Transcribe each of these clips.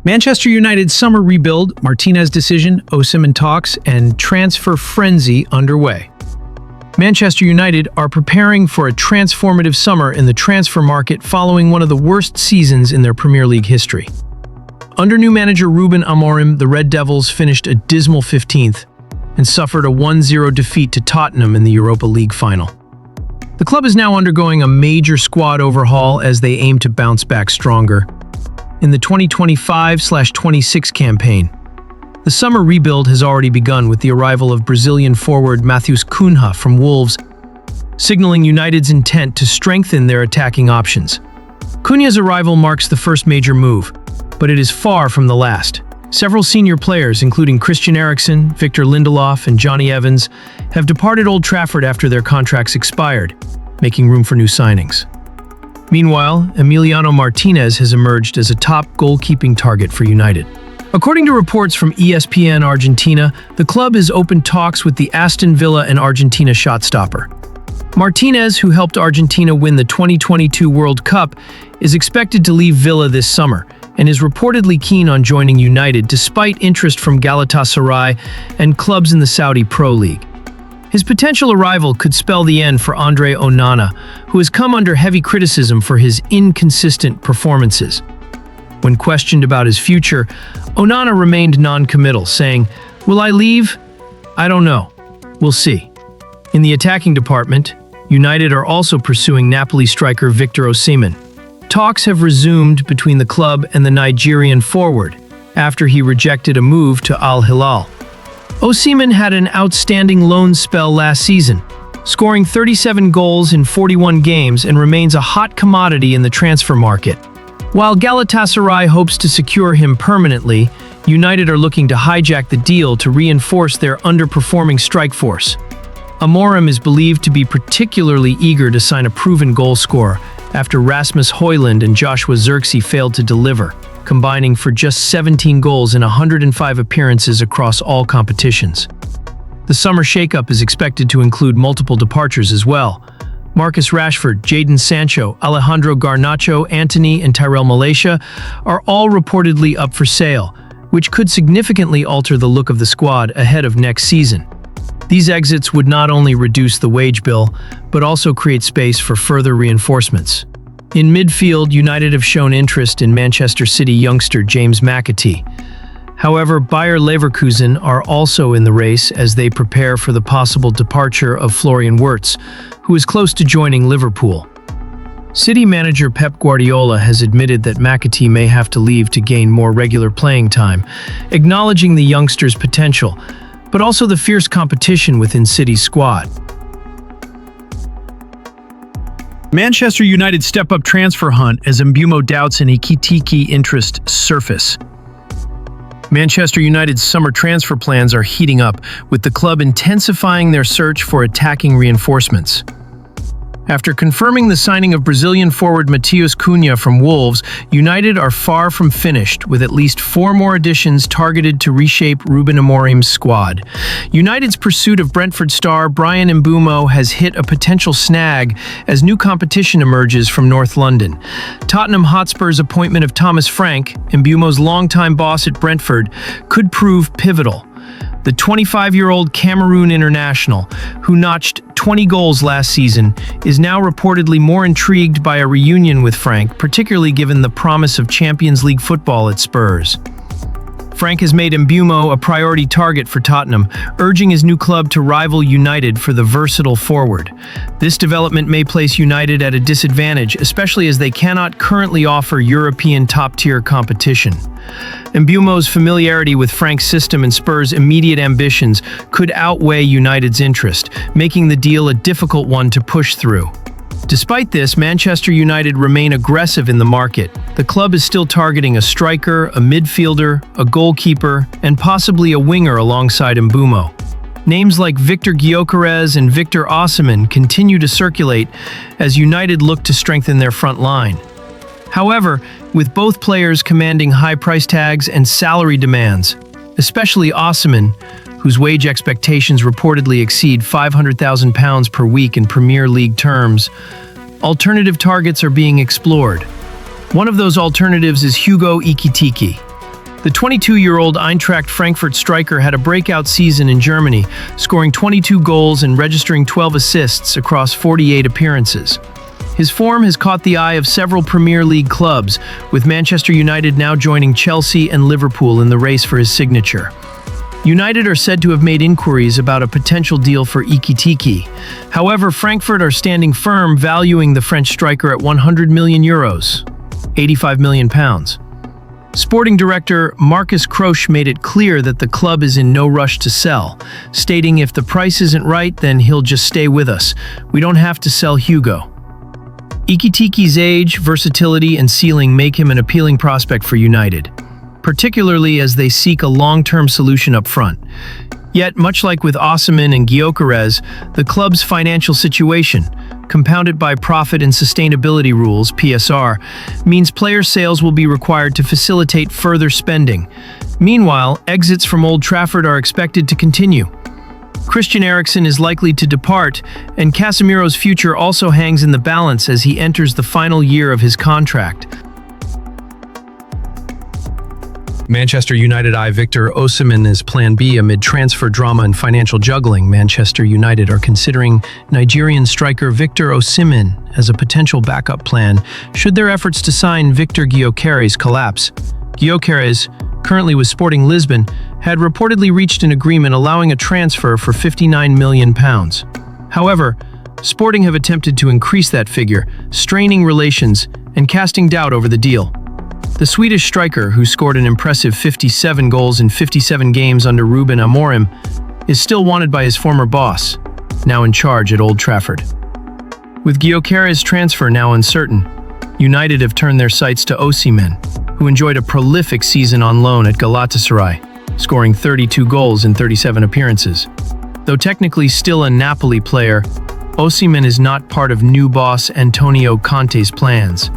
Manchester United's summer rebuild, Martinez decision, OSIMHEN talks, and transfer frenzy underway. Manchester United are preparing for a transformative summer in the transfer market following one of the worst seasons in their Premier League history. Under new manager Ruben Amorim, the Red Devils finished a dismal 15th and suffered a 1-0 defeat to Tottenham in the Europa League final. The club is now undergoing a major squad overhaul as they aim to bounce back stronger. In the 2025-26 campaign, the summer rebuild has already begun with the arrival of Brazilian forward Matheus Cunha from Wolves, signaling United's intent to strengthen their attacking options. Cunha's arrival marks the first major move, but it is far from the last. Several senior players, including Christian Eriksen, Victor Lindelof, and Johnny Evans, have departed Old Trafford after their contracts expired, making room for new signings. Meanwhile, Emiliano Martinez has emerged as a top goalkeeping target for United. According to reports from ESPN Argentina, the club has opened talks with the Aston Villa and Argentina shot-stopper. Martinez, who helped Argentina win the 2022 World Cup, is expected to leave Villa this summer and is reportedly keen on joining United despite interest from Galatasaray and clubs in the Saudi Pro League. His potential arrival could spell the end for Andre Onana, who has come under heavy criticism for his inconsistent performances. When questioned about his future, Onana remained non-committal, saying, "Will I leave? I don't know. We'll see." In the attacking department, United are also pursuing Napoli striker Victor OSIMHEN. Talks have resumed between the club and the Nigerian forward after he rejected a move to Al Hilal. OSIMHEN had an outstanding loan spell last season, scoring 37 goals in 41 games and remains a hot commodity in the transfer market. While Galatasaray hopes to secure him permanently, United are looking to hijack the deal to reinforce their underperforming strike force. Amorim is believed to be particularly eager to sign a proven goal scorer after Rasmus Højlund and Joshua Zirkzee failed to deliver, combining for just 17 goals in 105 appearances across all competitions. The summer shakeup is expected to include multiple departures as well. Marcus Rashford, Jadon Sancho, Alejandro Garnacho, Antony, and Tyrell Malacia are all reportedly up for sale, which could significantly alter the look of the squad ahead of next season. These exits would not only reduce the wage bill, but also create space for further reinforcements. In midfield, United have shown interest in Manchester City youngster James McAtee. However, Bayer Leverkusen are also in the race as they prepare for the possible departure of Florian Wirtz, who is close to joining Liverpool. City manager Pep Guardiola has admitted that McAtee may have to leave to gain more regular playing time, acknowledging the youngster's potential, but also the fierce competition within City's squad. Manchester United step-up transfer hunt as Mbeumo doubts and Ekitike interest surface. Manchester United's summer transfer plans are heating up, with the club intensifying their search for attacking reinforcements. After confirming the signing of Brazilian forward Matheus Cunha from Wolves, United are far from finished, with at least 4 more additions targeted to reshape Ruben Amorim's squad. United's pursuit of Brentford star Bryan Mbeumo has hit a potential snag as new competition emerges from North London. Tottenham Hotspur's appointment of Thomas Frank, Mbeumo's longtime boss at Brentford, could prove pivotal. The 25-year-old Cameroon international, who notched 20 goals last season, is now reportedly more intrigued by a reunion with Frank, particularly given the promise of Champions League football at Spurs. Frank has made Mbeumo a priority target for Tottenham, urging his new club to rival United for the versatile forward. This development may place United at a disadvantage, especially as they cannot currently offer European top-tier competition. Mbeumo's familiarity with Frank's system and Spurs' immediate ambitions could outweigh United's interest, making the deal a difficult one to push through. Despite this, Manchester United remain aggressive in the market. The club is still targeting a striker, a midfielder, a goalkeeper, and possibly a winger alongside Mbeumo. Names like Victor Gyökeres and Victor OSIMHEN continue to circulate as United look to strengthen their front line. However, with both players commanding high price tags and salary demands, especially OSIMHEN, whose wage expectations reportedly exceed £500,000 per week in Premier League terms, alternative targets are being explored. One of those alternatives is Hugo Ekitike. The 22-year-old Eintracht Frankfurt striker had a breakout season in Germany, scoring 22 goals and registering 12 assists across 48 appearances. His form has caught the eye of several Premier League clubs, with Manchester United now joining Chelsea and Liverpool in the race for his signature. United are said to have made inquiries about a potential deal for Ekitike. However, Frankfurt are standing firm, valuing the French striker at €100 million, £85 million. Sporting director Marcus Kroesch made it clear that the club is in no rush to sell, stating if the price isn't right, then he'll just stay with us. We don't have to sell Hugo. Ekitike's age, versatility, and ceiling make him an appealing prospect for United, particularly as they seek a long-term solution up front. Yet, much like with OSIMHEN and Gyökeres, the club's financial situation, compounded by profit and sustainability rules (PSR), means player sales will be required to facilitate further spending. Meanwhile, exits from Old Trafford are expected to continue. Christian Eriksen is likely to depart, and Casemiro's future also hangs in the balance as he enters the final year of his contract. Manchester United eye Victor Osimhen as Plan B amid transfer drama and financial juggling. Manchester United are considering Nigerian striker Victor Osimhen as a potential backup plan should their efforts to sign Victor Gyökeres collapse. Gyökeres, currently with Sporting Lisbon, had reportedly reached an agreement allowing a transfer for £59 million. However, Sporting have attempted to increase that figure, straining relations and casting doubt over the deal. The Swedish striker, who scored an impressive 57 goals in 57 games under Ruben Amorim, is still wanted by his former boss, now in charge at Old Trafford. With Gyökeres' transfer now uncertain, United have turned their sights to Osimhen, who enjoyed a prolific season on loan at Galatasaray, scoring 32 goals in 37 appearances. Though technically still a Napoli player, Osimhen is not part of new boss Antonio Conte's plans.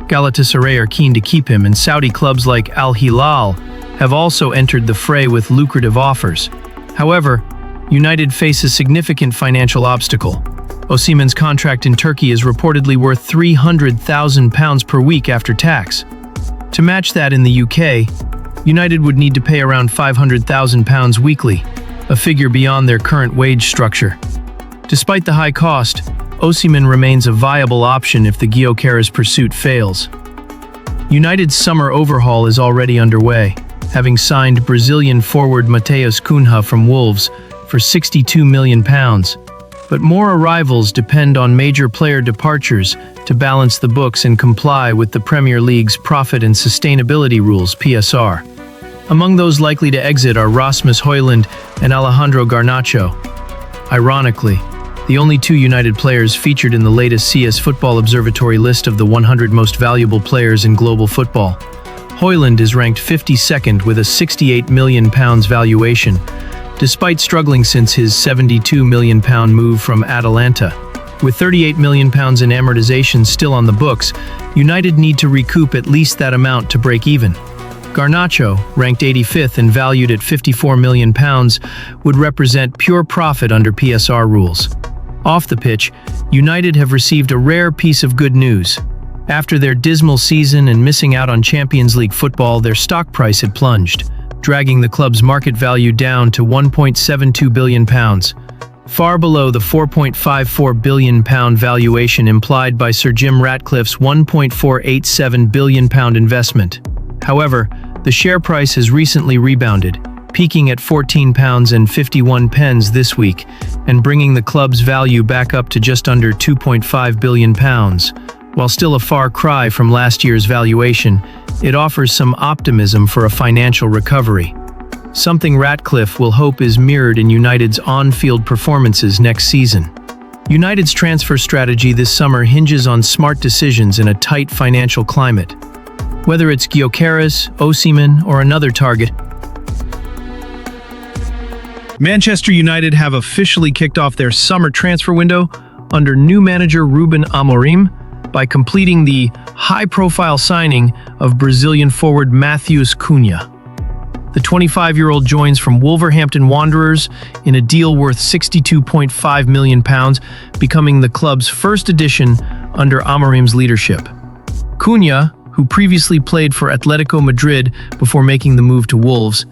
Galatasaray are keen to keep him, and Saudi clubs like Al Hilal have also entered the fray with lucrative offers. However, United face a significant financial obstacle. Osimhen's contract in Turkey is reportedly worth £300,000 per week after tax. To match that in the UK, United would need to pay around £500,000 weekly, a figure beyond their current wage structure. Despite the high cost, Osimhen remains a viable option if the Gyökeres pursuit fails. United's summer overhaul is already underway, having signed Brazilian forward Matheus Cunha from Wolves for £62 million. But more arrivals depend on major player departures to balance the books and comply with the Premier League's profit and sustainability rules (PSR). Among those likely to exit are Rasmus Højlund and Alejandro Garnacho. Ironically, the only two United players featured in the latest CS Football Observatory list of the 100 most valuable players in global football. Højlund is ranked 52nd with a £68 million valuation, despite struggling since his £72 million move from Atalanta. With £38 million in amortization still on the books, United need to recoup at least that amount to break even. Garnacho, ranked 85th and valued at £54 million, would represent pure profit under PSR rules. Off the pitch, United have received a rare piece of good news. After their dismal season and missing out on Champions League football, their stock price had plunged, dragging the club's market value down to £1.72 billion, far below the £4.54 billion valuation implied by Sir Jim Ratcliffe's £1.487 billion investment. However, the share price has recently rebounded, peaking at £14.51 this week and bringing the club's value back up to just under £2.5 billion. While still a far cry from last year's valuation, it offers some optimism for a financial recovery. Something Ratcliffe will hope is mirrored in United's on-field performances next season. United's transfer strategy this summer hinges on smart decisions in a tight financial climate. Whether it's Gyökeres, Osimhen, or another target, Manchester United have officially kicked off their summer transfer window under new manager Ruben Amorim by completing the high-profile signing of Brazilian forward Matheus Cunha. The 25-year-old joins from Wolverhampton Wanderers in a deal worth £62.5 million, becoming the club's first addition under Amorim's leadership. Cunha, who previously played for Atletico Madrid before making the move to Wolves,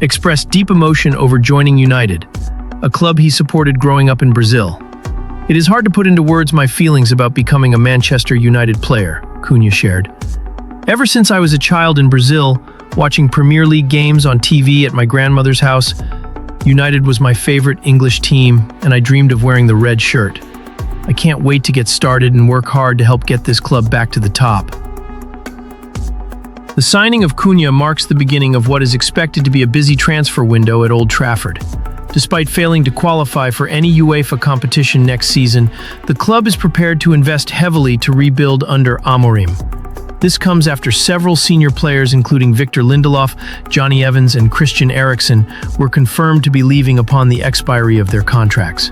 expressed deep emotion over joining United, a club he supported growing up in Brazil. "It is hard to put into words my feelings about becoming a Manchester United player," Cunha shared. "Ever since I was a child in Brazil, watching Premier League games on TV at my grandmother's house, United was my favorite English team, and I dreamed of wearing the red shirt. I can't wait to get started and work hard to help get this club back to the top." The signing of Cunha marks the beginning of what is expected to be a busy transfer window at Old Trafford. Despite failing to qualify for any UEFA competition next season, the club is prepared to invest heavily to rebuild under Amorim. This comes after several senior players, including Victor Lindelof, Johnny Evans, and Christian Eriksen, were confirmed to be leaving upon the expiry of their contracts.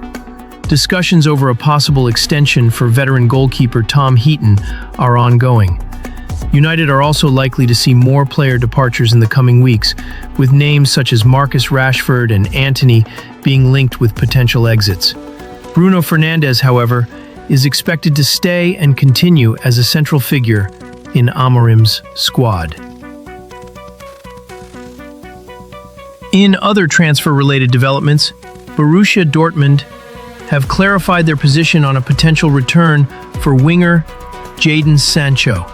Discussions over a possible extension for veteran goalkeeper Tom Heaton are ongoing. United are also likely to see more player departures in the coming weeks, with names such as Marcus Rashford and Antony being linked with potential exits. Bruno Fernandes, however, is expected to stay and continue as a central figure in Amorim's squad. In other transfer-related developments, Borussia Dortmund have clarified their position on a potential return for winger Jadon Sancho.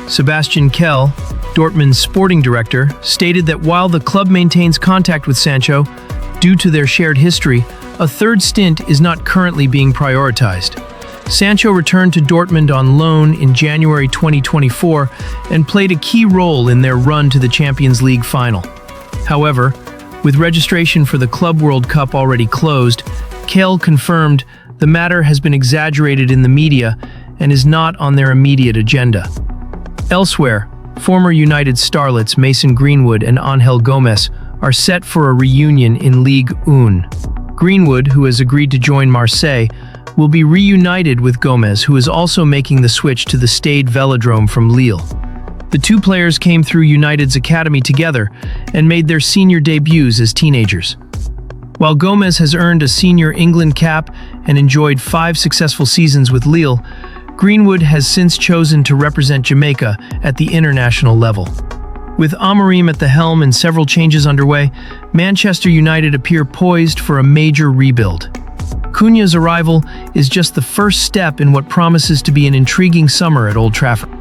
Sebastian Kehl, Dortmund's sporting director, stated that while the club maintains contact with Sancho, due to their shared history, a third stint is not currently being prioritized. Sancho returned to Dortmund on loan in January 2024 and played a key role in their run to the Champions League final. However, with registration for the Club World Cup already closed, Kehl confirmed the matter has been exaggerated in the media and is not on their immediate agenda. Elsewhere, former United starlets Mason Greenwood and Angel Gomez are set for a reunion in Ligue 1. Greenwood, who has agreed to join Marseille, will be reunited with Gomez, who is also making the switch to the Stade Velodrome from Lille. The two players came through United's academy together and made their senior debuts as teenagers. While Gomez has earned a senior England cap and enjoyed 5 successful seasons with Lille, Greenwood has since chosen to represent Jamaica at the international level. With Amorim at the helm and several changes underway, Manchester United appear poised for a major rebuild. Cunha's arrival is just the first step in what promises to be an intriguing summer at Old Trafford.